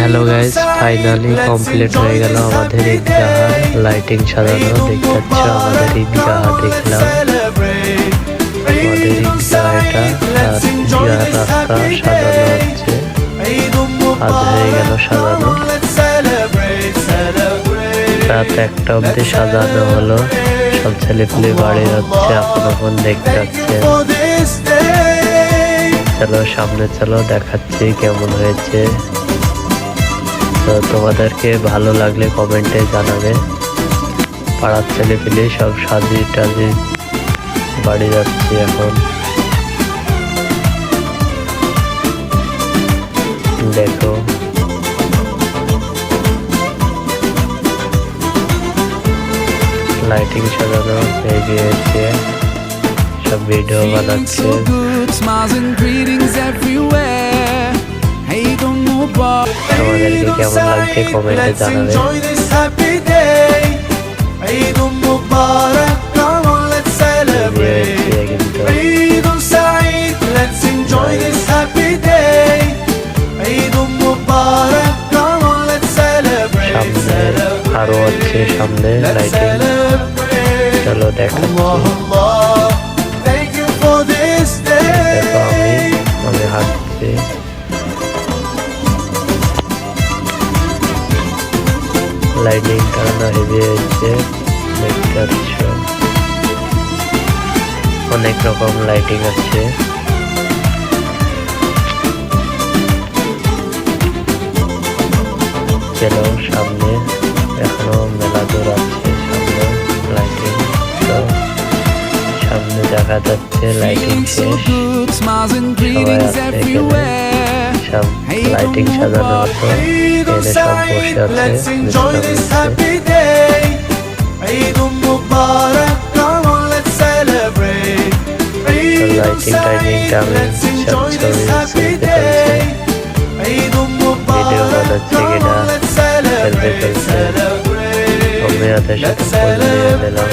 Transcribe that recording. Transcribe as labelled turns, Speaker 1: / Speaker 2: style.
Speaker 1: Hello guys, finally complete হয়ে গেল আমাদের ঈদগাহ লাইটিং সাজানো। দেখতে পাচ্ছ আমাদের ঈদগাহ দেখলাম। আমাদের ঈদগাহ এটা রাস্তা সাজানো হচ্ছে, আজ হয়ে গেল সাজানো। রাত 1টা অব্দি সাজানো হলো, সব ছেলেপুলে বাড়ি হচ্ছে এখন দেখতে পাচ্ছে। চলো সামনে চলো, দেখাচ্ছি কেমন হয়েছে। তো তোমাদেরকে ভালো লাগলে কমেন্টে জানাবে। পাড়ার ছেলেপিলে সব সাজি টাজি বাড়ি যাচ্ছে এখন। দেখো লাইটিং সাজানো হয়ে গিয়েছে, সব ভিডিও বানাচ্ছে। তোমাদেরকে কেমন লাগছে কমেন্টে জানাবে। সামনে আরো আছে, সামনে লাইটিং। চলো দেখাচ্ছি। দেখো আমি হাঁটছি। লাইটিং টানা হেভি হয়েছে, দেখতে পাচ্ছ অনেক রকম লাইটিং আছে। চলো সামনে এখনো মেলা দূর আছে, সামনে লাইটিং। তো সামনে দেখা যাচ্ছে লাইটিং শেষ, সবাই আছে এখানে। সব লাইটিং সাজানো হতো, এখানে সব বসে আছে। লাইটিং টাইমিংটা আমি সব ছবি তুলতে ভিডিও বানাচ্ছে কিনা সেলফি তুলছে। আমি ওদের সাথে ফোন দিয়ে দিলাম।